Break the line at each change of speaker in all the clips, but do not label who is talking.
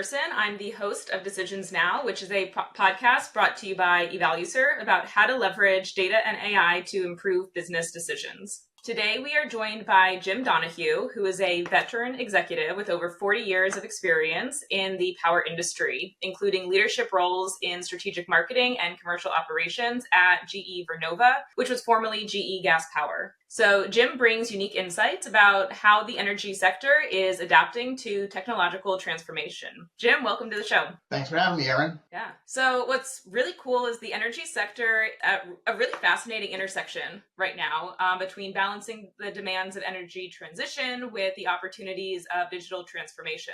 Pearson. I'm the host of Decisions Now, which is a podcast brought to you by Evalucer about how to leverage data and AI to improve business decisions. Today, we are joined by Jim Donohue, who is a veteran executive with over 40 years of experience in the power industry, including leadership roles in strategic marketing and commercial operations at GE Vernova, which was formerly GE Gas Power. So Jim brings unique insights about how the energy sector is adapting to technological transformation. Jim, welcome to the show.
Thanks for having me, Erin.
Yeah. So what's really cool is the energy sector at a really fascinating intersection right now between balancing the demands of energy transition with the opportunities of digital transformation.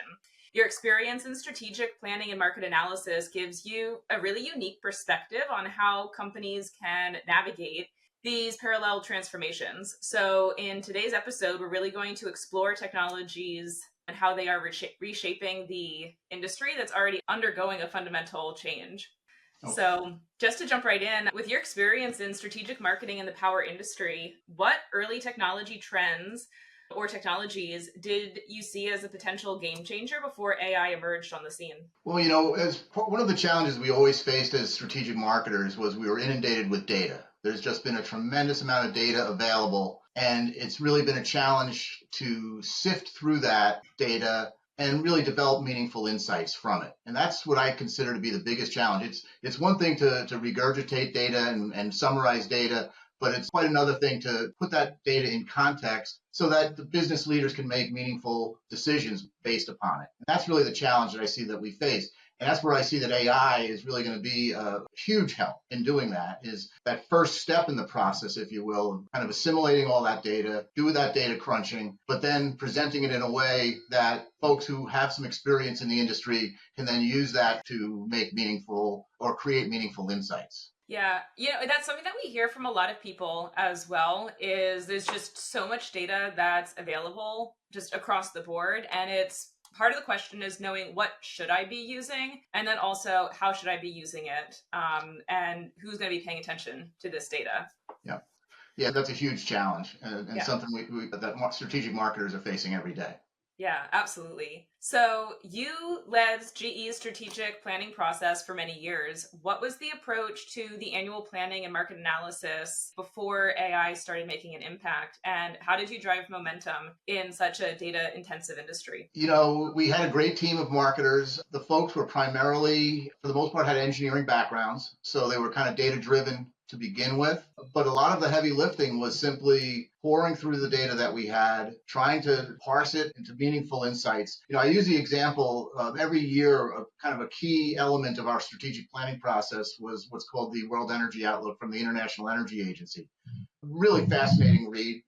Your experience in strategic planning and market analysis gives you a really unique perspective on how companies can navigate these parallel transformations. So in today's episode, we're really going to explore technologies and how they are reshaping the industry that's already undergoing a fundamental change. Okay. So just to jump right in, with your experience in strategic marketing in the power industry, what early technology trends or technologies did you see as a potential game changer before AI emerged on the scene?
Well, as one of the challenges we always faced as strategic marketers was we were inundated with data. There's just been a tremendous amount of data available, and it's really been a challenge to sift through that data and really develop meaningful insights from it. And that's what I consider to be the biggest challenge. It's one thing to regurgitate data and summarize data, but it's quite another thing to put that data in context so that the business leaders can make meaningful decisions based upon it. And that's really the challenge that I see that we face. And that's where I see that AI is really going to be a huge help in doing that, is that first step in the process, if you will, kind of assimilating all that data, do that data crunching, but then presenting it in a way that folks who have some experience in the industry can then use that to make meaningful or create meaningful insights.
Yeah, that's something that we hear from a lot of people as well, is there's just so much data that's available just across the board. And it's part of the question is knowing what should I be using, and then also how should I be using it, and who's going to be paying attention to this data.
Yeah, that's a huge challenge and something that strategic marketers are facing every day.
Yeah, absolutely. So you led GE's strategic planning process for many years. What was the approach to the annual planning and market analysis before AI started making an impact? And how did you drive momentum in such a data-intensive industry?
We had a great team of marketers. The folks were primarily, for the most part, had engineering backgrounds. So they were kind of data-driven to begin with. But a lot of the heavy lifting was simply pouring through the data that we had, trying to parse it into meaningful insights. I use the example of every year of kind of a key element of our strategic planning process was what's called the World Energy Outlook from the International Energy Agency. Really fascinating read,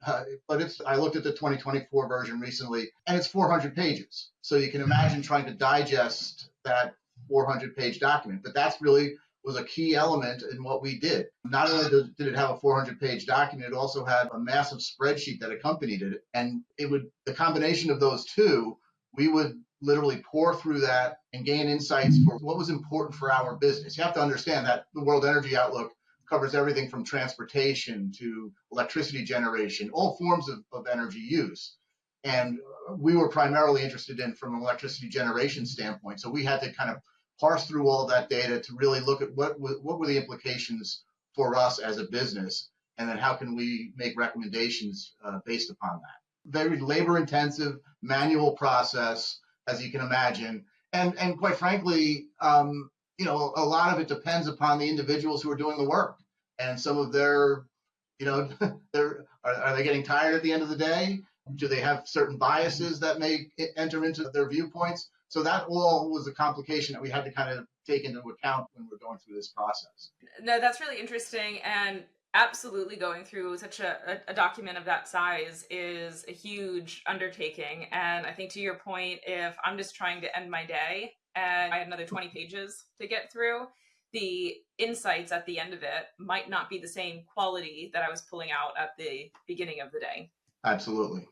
but I looked at the 2024 version recently, and it's 400 pages. So you can imagine trying to digest that 400-page document, but that's really was a key element in what we did. Not only did it have a 400-page document, it also had a massive spreadsheet that accompanied it. And the combination of those two, we would literally pour through that and gain insights for what was important for our business. You have to understand that the World Energy Outlook covers everything from transportation to electricity generation, all forms of energy use. And we were primarily interested in from an electricity generation standpoint. So we had to kind of parse through all of that data to really look at what were the implications for us as a business, and then how can we make recommendations based upon that. Very labor-intensive, manual process, as you can imagine, and quite frankly, a lot of it depends upon the individuals who are doing the work, and some of their, are they getting tired at the end of the day? Do they have certain biases that may enter into their viewpoints? So that all was a complication that we had to kind of take into account when we're going through this process.
No, that's really interesting. And absolutely going through such a document of that size is a huge undertaking. And I think to your point, if I'm just trying to end my day and I have another 20 pages to get through, the insights at the end of it might not be the same quality that I was pulling out at the beginning of the day.
Absolutely.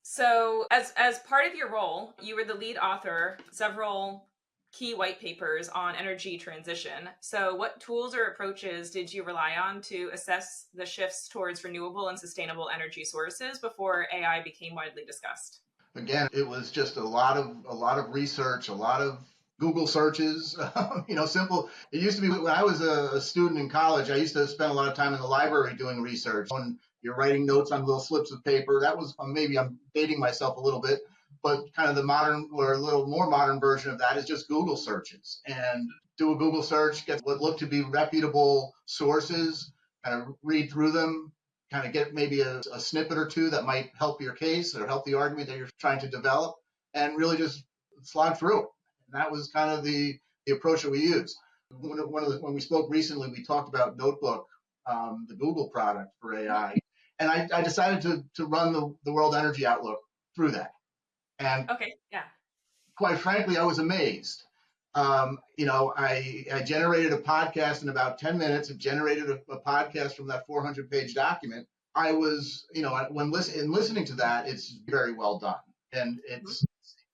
So as part of your role, you were the lead author of several key white papers on energy transition. So what tools or approaches did you rely on to assess the shifts towards renewable and sustainable energy sources before AI became widely discussed?
Again, it was just a lot of research, a lot of Google searches. Simple. It used to be when I was a student in college. I used to spend a lot of time in the library doing research. When you're writing notes on little slips of paper, that was maybe I'm dating myself a little bit, but kind of the modern or a little more modern version of that is just Google searches and do a Google search, get what look to be reputable sources, kind of read through them, kind of get maybe a snippet or two that might help your case or help the argument that you're trying to develop, and really just slog through it. And that was kind of the approach that we used. When we spoke recently, we talked about Notebook, the Google product for AI, and I decided to run the World Energy Outlook through that. And
Okay, yeah.
quite frankly, I was amazed. I generated a podcast in about 10 minutes. It generated a podcast from that 400-page document. I was, when listening to that, it's very well done. And it's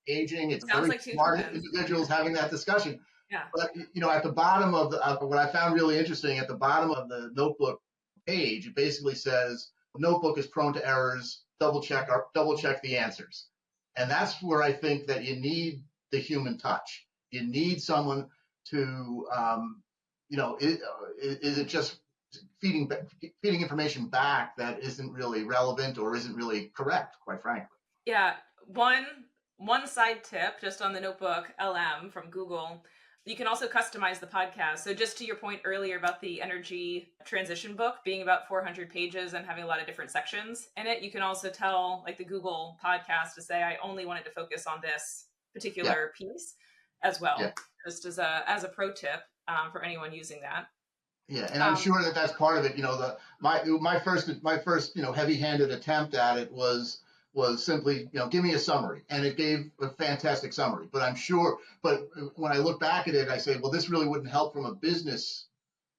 engaging. It's
Sounds
very
like two
smart
friends.
individuals having that discussion.
Yeah.
But, at the bottom of what I found really interesting, at the bottom of the Notebook page, it basically says, Notebook is prone to errors, double check the answers. And that's where I think that you need the human touch. You need someone to, is it just feeding information back that isn't really relevant or isn't really correct, quite frankly.
Yeah. One side tip just on the Notebook LM from Google. You can also customize the podcast. So just to your point earlier about the energy transition book being about 400 pages and having a lot of different sections in it, you can also tell like the Google podcast to say, I only wanted to focus on this particular piece as well, just as a pro tip for anyone using that.
Yeah, and I'm sure that that's part of it. My first heavy-handed attempt at it was simply give me a summary, and it gave a fantastic summary. But when I look back at it, I say, well, this really wouldn't help from a business.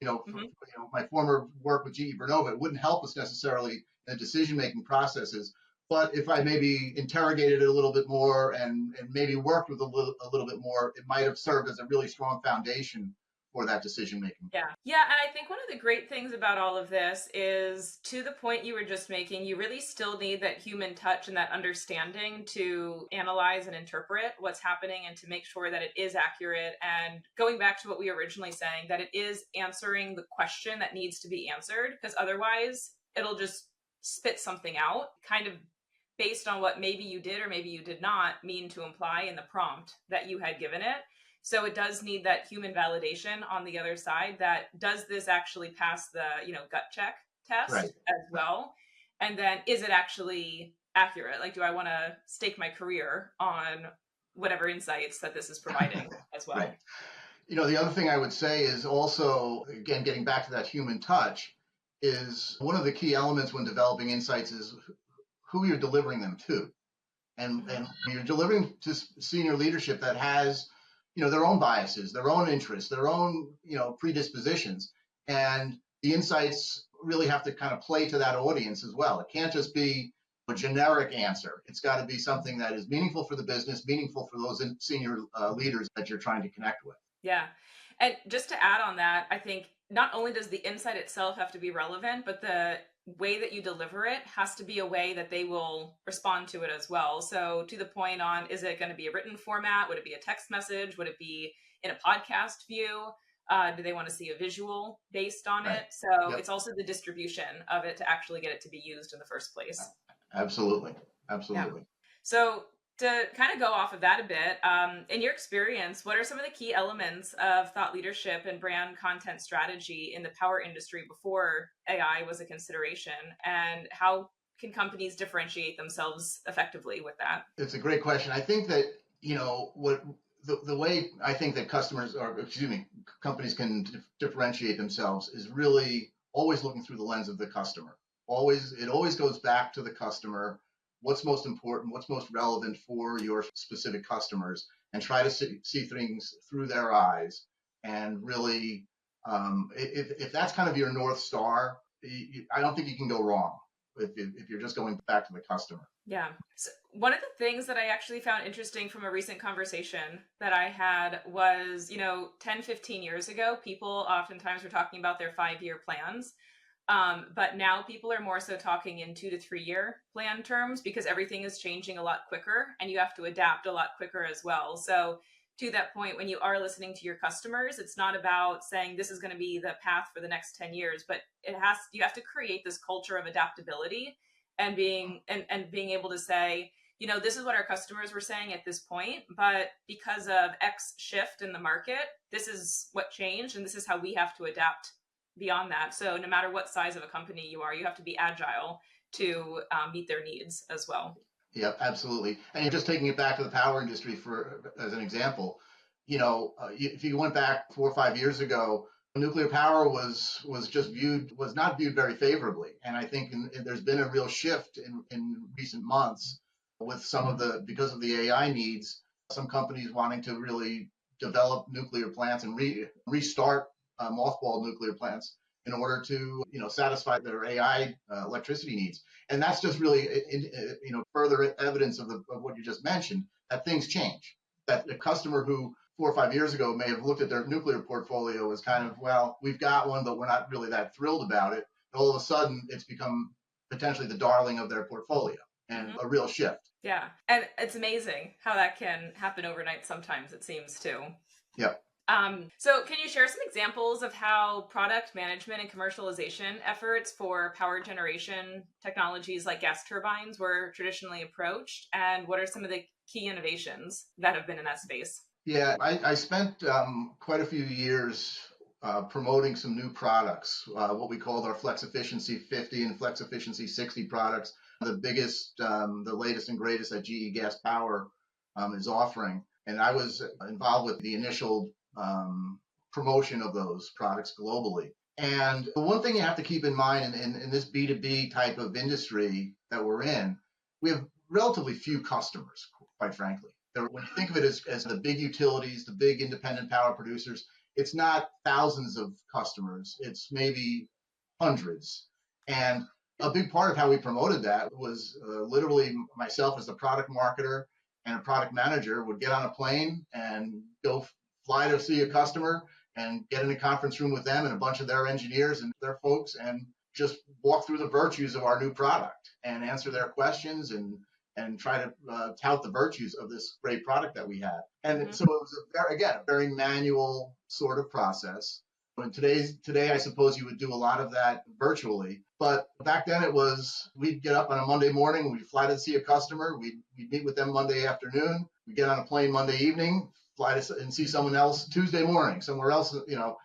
My former work with GE Vernova, it wouldn't help us necessarily in decision-making processes. But if I maybe interrogated it a little bit more and maybe worked with a little bit more, it might have served as a really strong foundation for that decision making.
Yeah. And I think one of the great things about all of this is, to the point you were just making, you really still need that human touch and that understanding to analyze and interpret what's happening and to make sure that it is accurate. And going back to what we were originally saying, that it is answering the question that needs to be answered, because otherwise it'll just spit something out, kind of based on what maybe you did or maybe you did not mean to imply in the prompt that you had given it. So it does need that human validation on the other side, that does this actually pass the, gut check test as well? And then is it actually accurate? Like, do I want to stake my career on whatever insights that this is providing as well?
Right. The other thing I would say is also, again, getting back to that human touch, is one of the key elements when developing insights is who you're delivering them to. And you're delivering to senior leadership that has their own biases, their own interests, their own, predispositions. And the insights really have to kind of play to that audience as well. It can't just be a generic answer. It's got to be something that is meaningful for the business, meaningful for those senior leaders that you're trying to connect with.
Yeah. And just to add on that, I think not only does the insight itself have to be relevant, but the way that you deliver it has to be a way that they will respond to it as well. So to the point on, is it going to be a written format? Would it be a text message? Would it be in a podcast view? Do they want to see a visual based on it? So It's also the distribution of it to actually get it to be used in the first place.
Absolutely.
Yeah. So to kind of go off of that a bit, in your experience, what are some of the key elements of thought leadership and brand content strategy in the power industry before AI was a consideration? And how can companies differentiate themselves effectively with that?
It's a great question. I think that, the way I think that companies can differentiate themselves is really always looking through the lens of the customer. It always goes back to the customer. What's most important, what's most relevant for your specific customers, and try to see things through their eyes. And really, if that's kind of your North Star, I don't think you can go wrong if you're just going back to the customer.
Yeah. So one of the things that I actually found interesting from a recent conversation that I had was, 10, 15 years ago, people oftentimes were talking about their 5-year plans. But now people are more so talking in 2 to 3 year plan terms because everything is changing a lot quicker and you have to adapt a lot quicker as well. So to that point, when you are listening to your customers, it's not about saying this is going to be the path for the next 10 years, but you have to create this culture of adaptability and being able to say, this is what our customers were saying at this point, but because of X shift in the market, this is what changed and this is how we have to adapt beyond that. So no matter what size of a company you are, you have to be agile to meet their needs as well.
Yeah, absolutely. And you're just taking it back to the power industry as an example. If you went back 4 or 5 years ago, nuclear power was not viewed very favorably. And I think there's been a real shift in recent months with because of the AI needs, some companies wanting to really develop nuclear plants and restart mothballed nuclear plants in order to satisfy their AI electricity needs. And that's just really further evidence of what you just mentioned, that things change. That a customer who 4 or 5 years ago may have looked at their nuclear portfolio as kind of, well, we've got one, but we're not really that thrilled about it. And all of a sudden, it's become potentially the darling of their portfolio and a real shift.
Yeah. And it's amazing how that can happen overnight sometimes, it seems, too.
Yep.
So can you share some examples of how product management and commercialization efforts for power generation technologies like gas turbines were traditionally approached? And what are some of the key innovations that have been in that space?
Yeah, I spent quite a few years promoting some new products, what we called our Flex Efficiency 50 and Flex Efficiency 60 products, the biggest, the latest and greatest that GE Gas Power is offering. And I was involved with the initial promotion of those products globally. And the one thing you have to keep in mind in this B2B type of industry that we're in, we have relatively few customers, quite frankly. When you think of it as the big utilities, the big independent power producers, it's not thousands of customers, it's maybe hundreds. And a big part of how we promoted that was literally myself as the product marketer and a product manager would get on a plane and go fly to see a customer and get in a conference room with them and a bunch of their engineers and their folks and just walk through the virtues of our new product and answer their questions and try to tout the virtues of this great product that we had. And so it was a very manual sort of process. And today, I suppose you would do a lot of that virtually. But back then we'd get up on a Monday morning, we'd fly to see a customer, we'd meet with them Monday afternoon, we'd get on a plane Monday evening, fly to and see someone else Tuesday morning, somewhere else,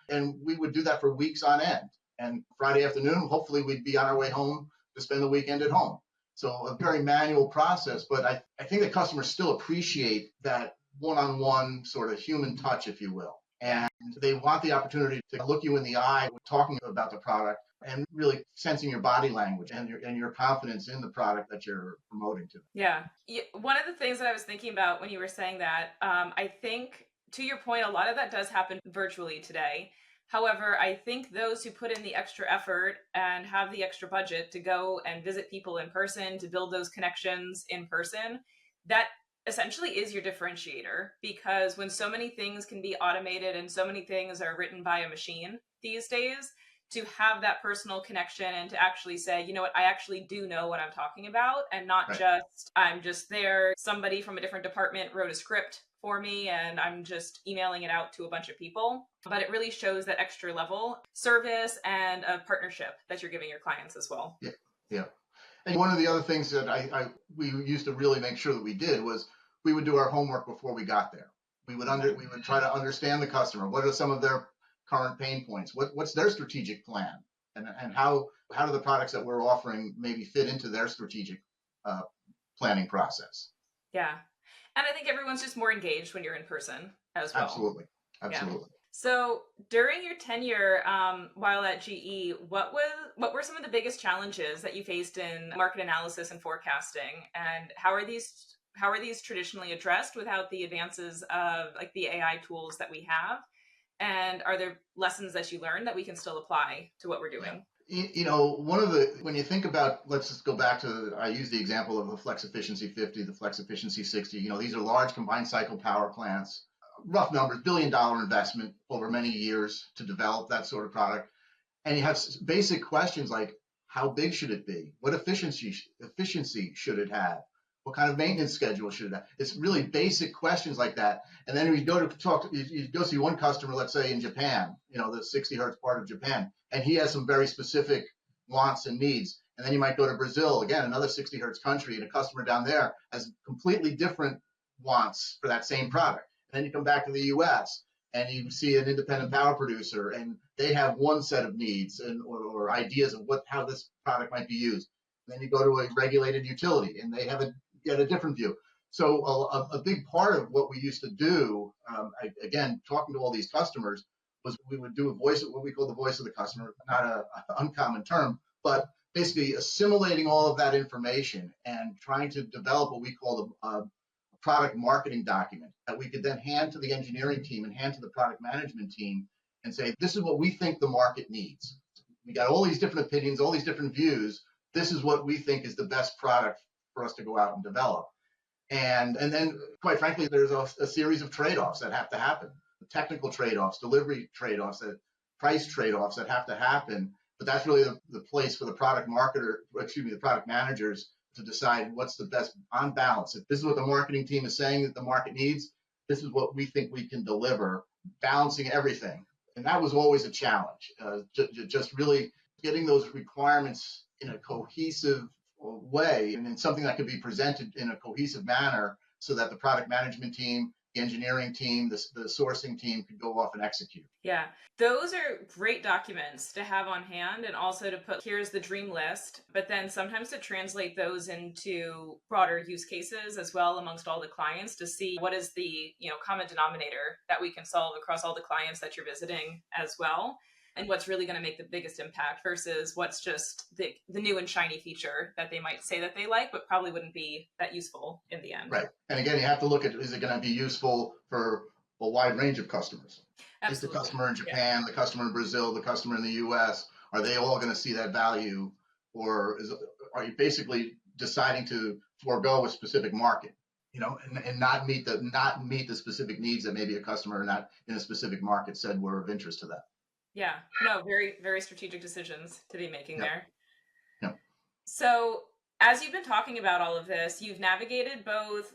and we would do that for weeks on end. And Friday afternoon, hopefully we'd be on our way home to spend the weekend at home. So a very manual process, but I think that customers still appreciate that one-on-one sort of human touch, if you will. And they want the opportunity to look you in the eye when talking about the product and really sensing your body language and your confidence in the product that you're promoting to them.
Yeah. One of the things that I was thinking about when you were saying that, I think to your point, a lot of that does happen virtually today. However, I think those who put in the extra effort and have the extra budget to go and visit people in person, to build those connections in person, that essentially is your differentiator. Because when so many things can be automated and so many things are written by a machine these days, to have that personal connection and to actually say, you know what, I actually do know what I'm talking about, and not just, I'm just there, somebody from a different department wrote a script for me and I'm just emailing it out to a bunch of people. But it really shows that extra level service and a partnership that you're giving your clients as well.
Yeah. And one of the other things that we used to really make sure that we did was we would do our homework before we got there. We would try to understand the customer. What are some of their current pain points? What's their strategic plan? And how do the products that we're offering maybe fit into their strategic planning process?
Yeah. And I think everyone's just more engaged when you're in person as well.
Absolutely.
Yeah. So during your tenure while at GE, what were some of the biggest challenges that you faced in market analysis and forecasting? And how are these traditionally addressed without the advances of like the AI tools that we have? And are there lessons that you learned that we can still apply to what we're doing?
When you think about, let's just go back to, I use the example of the Flex Efficiency 50, the Flex Efficiency 60. These are large combined cycle power plants, rough numbers, $1 billion investment over many years to develop that sort of product. And you have basic questions like, how big should it be? What efficiency should it have? What kind of maintenance schedule should it have? It's really basic questions like that. And then we go to talk, you go see one customer, let's say in Japan, the 60 hertz part of Japan, and he has some very specific wants and needs. And then you might go to Brazil, again, another 60 hertz country, and a customer down there has completely different wants for that same product. And then you come back to the US and you see an independent power producer, and they have one set of needs or ideas of how this product might be used. And then you go to a regulated utility, and they have a different view. So a big part of what we used to do, again, talking to all these customers, was we would do what we call the voice of the customer, not an uncommon term, but basically assimilating all of that information and trying to develop what we call a product marketing document that we could then hand to the engineering team and hand to the product management team and say, this is what we think the market needs. We got all these different opinions, all these different views. This is what we think is the best product for us to go out and develop. And then, quite frankly, there's a series of trade-offs that have to happen. Technical trade-offs, delivery trade-offs, price trade-offs that have to happen. But that's really the place for the product managers to decide what's the best on balance. If this is what the marketing team is saying that the market needs, this is what we think we can deliver, balancing everything. And that was always a challenge, just really getting those requirements in a cohesive way and in something that could be presented in a cohesive manner so that the product management team, the engineering team, the sourcing team could go off and execute.
Yeah, those are great documents to have on hand, and also to put, here's the dream list, but then sometimes to translate those into broader use cases as well amongst all the clients to see what is the common denominator that we can solve across all the clients that you're visiting as well, and what's really going to make the biggest impact versus what's just the new and shiny feature that they might say that they like, but probably wouldn't be that useful in the end.
Right. And again, you have to look at, is it going to be useful for a wide range of customers?
Absolutely.
Is the customer in Japan, the customer in Brazil, the customer in the US, are they all going to see that value? Or are you basically deciding to forego a specific market, and not meet the specific needs that maybe a customer not in a specific market said were of interest to them?
Yeah, no, very, very strategic decisions to be making there.
Yeah.
So as you've been talking about all of this, you've navigated both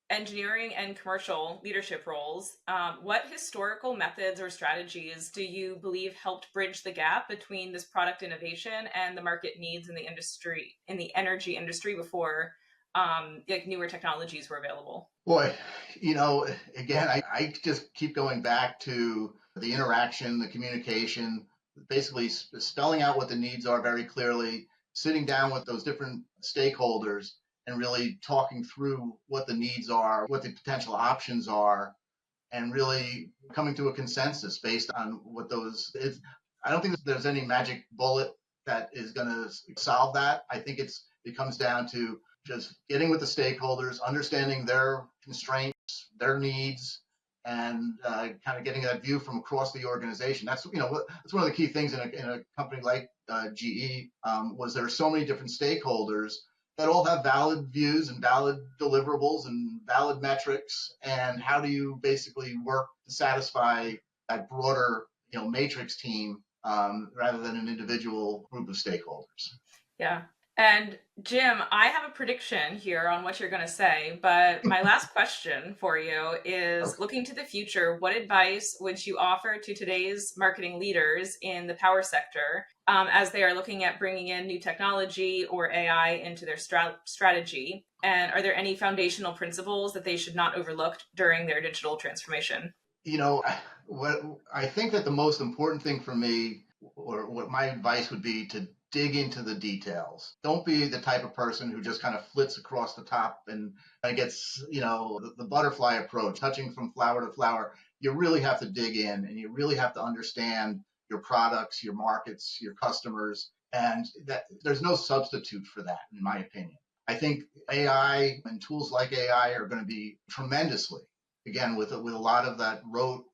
engineering and commercial leadership roles. What historical methods or strategies do you believe helped bridge the gap between this product innovation and the market needs in the industry, in the energy industry before newer technologies were available?
Boy, again, I just keep going back to the interaction, the communication, basically spelling out what the needs are very clearly, sitting down with those different stakeholders and really talking through what the needs are, what the potential options are, and really coming to a consensus based on what those is. I don't think there's any magic bullet that is going to solve that. I think it comes down to just getting with the stakeholders, understanding their constraints, their needs, and kind of getting that view from across the organization. That's one of the key things in a company like GE was there are so many different stakeholders that all have valid views and valid deliverables and valid metrics. And how do you basically work to satisfy that broader matrix team rather than an individual group of stakeholders?
Yeah. And Jim, I have a prediction here on what you're going to say, but my last question for you is, looking to the future, what advice would you offer to today's marketing leaders in the power sector as they are looking at bringing in new technology or AI into their strategy? And are there any foundational principles that they should not overlook during their digital transformation?
What I think that the most important thing for me, or what my advice would be, to dig into the details. Don't be the type of person who just kind of flits across the top and gets, the butterfly approach, touching from flower to flower. You really have to dig in, and you really have to understand your products, your markets, your customers, and that there's no substitute for that, in my opinion. I think AI and tools like AI are going to be tremendously, again, with a lot of that rote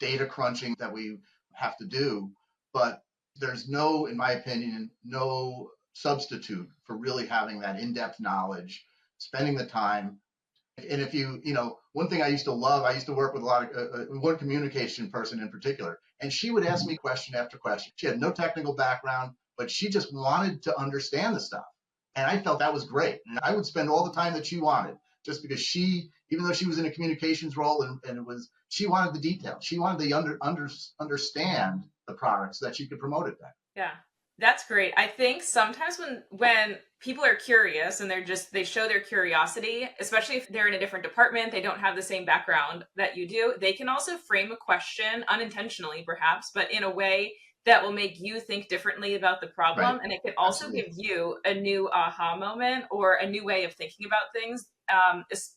data crunching that we have to do, but there's in my opinion, no substitute for really having that in-depth knowledge, spending the time. And if one thing I used to love, I used to work with a lot of one communication person in particular. And she would ask me question after question. She had no technical background, but she just wanted to understand the stuff. And I felt that was great. And I would spend all the time that she wanted, just because she, even though she was in a communications role and it was, she wanted the details. She wanted to understand the product so that she could promote it better.
Yeah. That's great. I think sometimes when people are curious and they show their curiosity, especially if they're in a different department, they don't have the same background that you do, they can also frame a question unintentionally perhaps, but in a way that will make you think differently about the problem. Right. And it can also give you a new aha moment or a new way of thinking about things.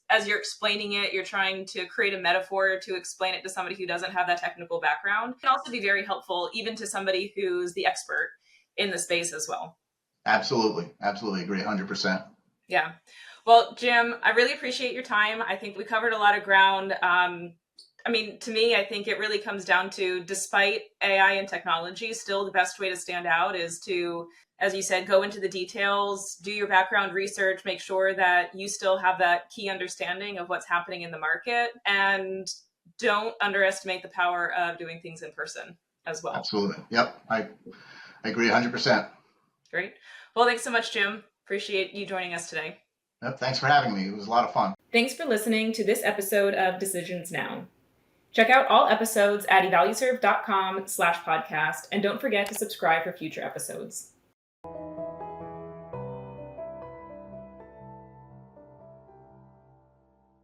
As you're explaining it, you're trying to create a metaphor to explain it to somebody who doesn't have that technical background. It can also be very helpful even to somebody who's the expert in the space as well.
Absolutely. Absolutely agree 100%.
Yeah. Well, Jim, I really appreciate your time. I think we covered a lot of ground. To me, I think it really comes down to, despite AI and technology, still the best way to stand out is to, as you said, go into the details, do your background research, make sure that you still have that key understanding of what's happening in the market, and don't underestimate the power of doing things in person as well.
Absolutely. Yep. I agree 100%.
Great. Well, thanks so much, Jim. Appreciate you joining us today.
Yep. Thanks for having me. It was a lot of fun.
Thanks for listening to this episode of Decisions Now. Check out all episodes at evalueserve.com/podcast, and don't forget to subscribe for future episodes.